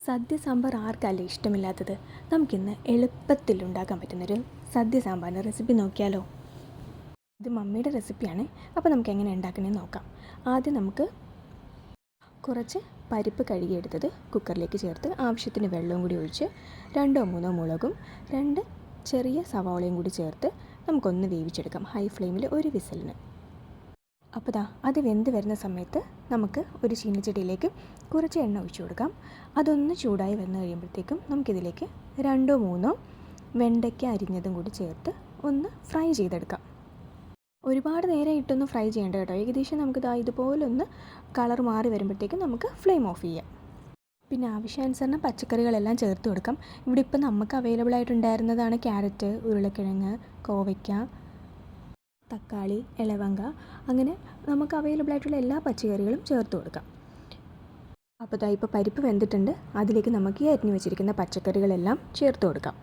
സദ്യ സാമ്പാർ ആർക്കല്ലേ ഇഷ്ടമില്ലാത്തത്. നമുക്കിന്ന് എളുപ്പത്തിൽ ഉണ്ടാക്കാൻ പറ്റുന്നൊരു സദ്യ സാമ്പാറിൻ്റെ റെസിപ്പി നോക്കിയാലോ. ഇത് മമ്മിയുടെ റെസിപ്പിയാണ്. അപ്പോൾ നമുക്ക് എങ്ങനെ ഉണ്ടാക്കണമെന്ന് നോക്കാം. ആദ്യം നമുക്ക് കുറച്ച് പരിപ്പ് കഴുകിയെടുത്തത് കുക്കറിലേക്ക് ചേർത്ത് ആവശ്യത്തിന് വെള്ളവും കൂടി ഒഴിച്ച് 2-3 മുളകും 2 ചെറിയ സവാളയും കൂടി ചേർത്ത് നമുക്കൊന്ന് വേവിച്ചെടുക്കാം ഹൈ ഫ്ലെയിമിൽ ഒരു വിസിലിന്. അപ്പോൾ അത് വെന്ത് വരുന്ന സമയത്ത് നമുക്ക് ഒരു ചീനച്ചട്ടിയിലേക്ക് കുറച്ച് എണ്ണ ഒഴിച്ചു കൊടുക്കാം. അതൊന്ന് ചൂടായി വന്നു കഴിയുമ്പോഴത്തേക്കും നമുക്കിതിലേക്ക് 2-3 വെണ്ടയ്ക്ക അരിഞ്ഞതും കൂടി ചേർത്ത് ഒന്ന് ഫ്രൈ ചെയ്തെടുക്കാം. ഒരുപാട് നേരം ഇട്ടൊന്ന് ഫ്രൈ ചെയ്യേണ്ട കേട്ടോ. ഏകദേശം നമുക്ക് ഇതുപോലൊന്ന് കളർ മാറി വരുമ്പോഴത്തേക്കും നമുക്ക് ഫ്ലെയിം ഓഫ് ചെയ്യാം. പിന്നെ ആവശ്യാനുസരണം പച്ചക്കറികളെല്ലാം ചേർത്ത് കൊടുക്കാം. ഇവിടെ ഇപ്പം നമുക്ക് അവൈലബിൾ ആയിട്ടുണ്ടായിരുന്നതാണ് ക്യാരറ്റ്, ഉരുളക്കിഴങ്ങ്, കോവയ്ക്ക, തക്കാളി, ഇലവങ്ക, അങ്ങനെ നമുക്ക് അവൈലബിൾ ആയിട്ടുള്ള എല്ലാ പച്ചക്കറികളും ചേർത്ത് കൊടുക്കാം. അപ്പോൾ ഇപ്പോൾ പരിപ്പ് വെന്തിട്ടുണ്ട്. അതിലേക്ക് നമുക്ക് ഈ അരിഞ്ഞു വെച്ചിരിക്കുന്ന പച്ചക്കറികളെല്ലാം ചേർത്ത് കൊടുക്കാം.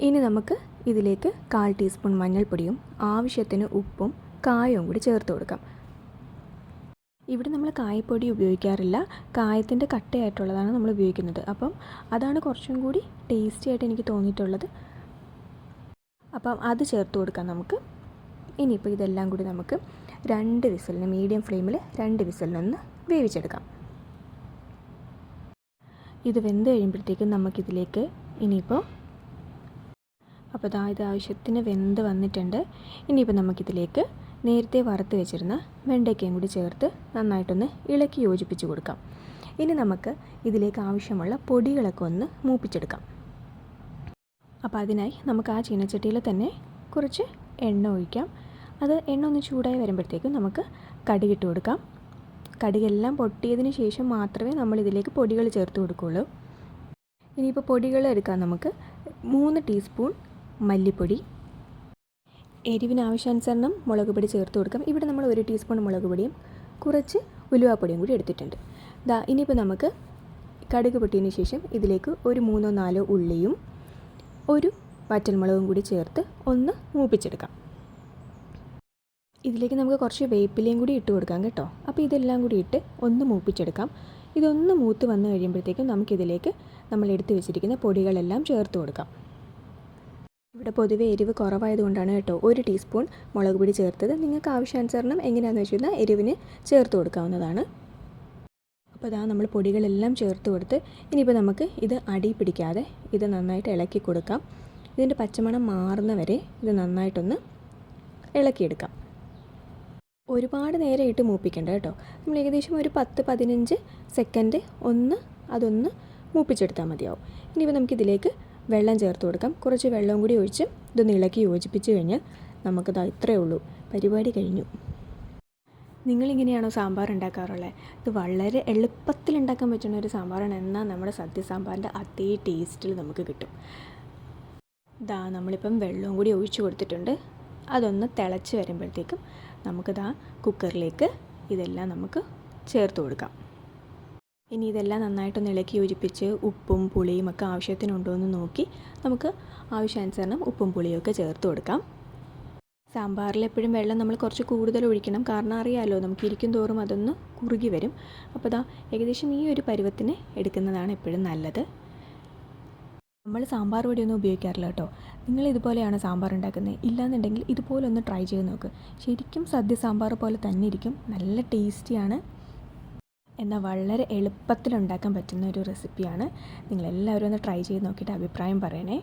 ഇനി നമുക്ക് ഇതിലേക്ക് 1/4 ടീസ്പൂൺ മഞ്ഞൾപ്പൊടിയും ആവശ്യത്തിന് ഉപ്പും കായവും കൂടി ചേർത്ത് കൊടുക്കാം. ഇവിടെ നമ്മൾ കായപ്പൊടി ഉപയോഗിക്കാറില്ല, കായത്തിൻ്റെ കട്ടയായിട്ടുള്ളതാണ് നമ്മൾ ഉപയോഗിക്കുന്നത്. അപ്പം അതാണ് കുറച്ചും കൂടി ടേസ്റ്റി ആയിട്ട് എനിക്ക് തോന്നിയിട്ടുള്ളത്. അപ്പം അത് ചേർത്ത് കൊടുക്കാം നമുക്ക്. ഇനിയിപ്പോൾ ഇതെല്ലാം കൂടി നമുക്ക് 2 വിസിലിന് മീഡിയം ഫ്ലെയിമിൽ 2 വിസിലിനൊന്ന് വേവിച്ചെടുക്കാം. ഇത് വെന്ത് കഴിയുമ്പോഴത്തേക്കും നമുക്കിതിലേക്ക് ഇനിയിപ്പോൾ ഇത് ആവശ്യത്തിന് വെന്ത് വന്നിട്ടുണ്ട്. ഇനിയിപ്പോൾ നമുക്കിതിലേക്ക് നേരത്തെ വറുത്ത് വെച്ചിരുന്ന വെണ്ടയ്ക്കയും കൂടി ചേർത്ത് നന്നായിട്ടൊന്ന് ഇളക്കി യോജിപ്പിച്ച് കൊടുക്കാം. ഇനി നമുക്ക് ഇതിലേക്ക് ആവശ്യമുള്ള പൊടികളൊക്കെ ഒന്ന് മൂപ്പിച്ചെടുക്കാം. അപ്പോൾ അതിനായി നമുക്ക് ആ ചീനച്ചട്ടിയിൽ തന്നെ കുറച്ച് എണ്ണ ഒഴിക്കാം. അത് എണ്ണ ഒന്ന് ചൂടായി വരുമ്പോഴത്തേക്കും നമുക്ക് കടുകിട്ട് കൊടുക്കാം. കടുകെല്ലാം പൊട്ടിയതിന് ശേഷം മാത്രമേ നമ്മൾ ഇതിലേക്ക് പൊടികൾ ചേർത്ത് കൊടുക്കുകയുള്ളൂ. ഇനിയിപ്പോൾ പൊടികൾ എടുക്കാം. നമുക്ക് 3 ടീസ്പൂൺ മല്ലിപ്പൊടി, എരിവിന് ആവശ്യാനുസരണം മുളക് പൊടി ചേർത്ത് കൊടുക്കാം. ഇവിടെ നമ്മൾ 1 ടീസ്പൂൺ മുളക് പൊടിയും കുറച്ച് ഉലുവാപ്പൊടിയും കൂടി എടുത്തിട്ടുണ്ട്. ഇനിയിപ്പോൾ നമുക്ക് കടുക് പൊട്ടിയതിന് ശേഷം ഇതിലേക്ക് ഒരു 3-4 ഉള്ളിയും 1 വറ്റൽമുളകും കൂടി ചേർത്ത് ഒന്ന് മൂപ്പിച്ചെടുക്കാം. ഇതിലേക്ക് നമുക്ക് കുറച്ച് വേപ്പിലയും കൂടി ഇട്ട് കൊടുക്കാം കേട്ടോ. അപ്പോൾ ഇതെല്ലാം കൂടി ഇട്ട് ഒന്ന് മൂപ്പിച്ചെടുക്കാം. ഇതൊന്ന് മൂത്ത് വന്നു കഴിയുമ്പോഴത്തേക്കും നമുക്കിതിലേക്ക് നമ്മൾ എടുത്ത് വെച്ചിരിക്കുന്ന പൊടികളെല്ലാം ചേർത്ത് കൊടുക്കാം. ഇവിടെ പൊതുവേ എരിവ് കുറവായതുകൊണ്ടാണ് കേട്ടോ 1 ടീസ്പൂൺ മുളക് പൊടി ചേർത്തത്. നിങ്ങൾക്ക് ആവശ്യാനുസരണം എങ്ങനെയാണെന്ന് വെച്ച് കഴിഞ്ഞാൽ എരിവിന് ചേർത്ത് കൊടുക്കാവുന്നതാണ്. അപ്പോൾ നമ്മൾ പൊടികളെല്ലാം ചേർത്ത് കൊടുത്ത് ഇനിയിപ്പോൾ നമുക്ക് ഇത് അടി പിടിക്കാതെ ഇത് നന്നായിട്ട് ഇളക്കി കൊടുക്കാം. ഇതിൻ്റെ പച്ചമണം മാറുന്ന വരെ ഇത് നന്നായിട്ടൊന്ന് ഇളക്കിയെടുക്കാം. ഒരുപാട് നേരം ഇട്ട് മൂപ്പിക്കേണ്ട കേട്ടോ. നമ്മൾ ഏകദേശം ഒരു 10-15 സെക്കൻഡ് അതൊന്ന് മൂപ്പിച്ചെടുത്താൽ മതിയാവും. ഇനിയിപ്പോൾ നമുക്കിതിലേക്ക് വെള്ളം ചേർത്ത് കൊടുക്കാം. കുറച്ച് വെള്ളവും കൂടി ഒഴിച്ച് ഇതൊന്ന് ഇളക്കി യോജിപ്പിച്ച് കഴിഞ്ഞാൽ നമുക്കിത് ഇത്രയേ ഉള്ളൂ, പരിപാടി കഴിഞ്ഞു. നിങ്ങളിങ്ങനെയാണോ സാമ്പാർ ഉണ്ടാക്കാറുള്ളത്? ഇത് വളരെ എളുപ്പത്തിൽ ഉണ്ടാക്കാൻ പറ്റുന്ന ഒരു സാമ്പാറാണ്. എന്നാൽ നമ്മുടെ സദ്യ സാമ്പാറിൻ്റെ അതേ ടേസ്റ്റിൽ നമുക്ക് കിട്ടും. നമ്മളിപ്പം വെള്ളവും കൂടി ഒഴിച്ചു കൊടുത്തിട്ടുണ്ട്. അതൊന്ന് തിളച്ച് വരുമ്പോഴത്തേക്കും നമുക്ക് കുക്കറിലേക്ക് ഇതെല്ലാം നമുക്ക് ചേർത്ത് കൊടുക്കാം. ഇനി ഇതെല്ലാം നന്നായിട്ടൊന്ന് ഇളക്കി യോജിപ്പിച്ച് ഉപ്പും പുളിയും ഒക്കെ ആവശ്യത്തിനുണ്ടോ എന്ന് നോക്കി നമുക്ക് ആവശ്യാനുസരണം ഉപ്പും പുളിയും ഒക്കെ ചേർത്ത് കൊടുക്കാം. സാമ്പാറിൽ എപ്പോഴും വെള്ളം നമ്മൾ കുറച്ച് കൂടുതൽ ഒഴിക്കണം. കാരണം അറിയാമല്ലോ, നമുക്ക് ഇരിക്കും തോറും അതൊന്ന് കുറുകി വരും. അപ്പോൾ ഏകദേശം ഈ ഒരു പരുവത്തിന് എടുക്കുന്നതാണ് എപ്പോഴും നല്ലത്. നമ്മൾ സാമ്പാർ പൊടിയൊന്നും ഉപയോഗിക്കാറില്ല കേട്ടോ. നിങ്ങൾ ഇതുപോലെയാണ് സാമ്പാർ ഉണ്ടാക്കുന്നത്? ഇല്ലയെന്നുണ്ടെങ്കിൽ ഇതുപോലെ ഒന്ന് ട്രൈ ചെയ്ത് നോക്ക്. ശരിക്കും സദ്യ സാമ്പാർ പോലെ തന്നെ ഇരിക്കും. നല്ല ടേസ്റ്റിയാണ്. എന്നാൽ വളരെ എളുപ്പത്തിൽ ഉണ്ടാക്കാൻ പറ്റുന്ന ഒരു റെസിപ്പിയാണ്. നിങ്ങളെല്ലാവരും ഒന്ന് ട്രൈ ചെയ്ത് നോക്കിയിട്ട് അഭിപ്രായം പറയണേ.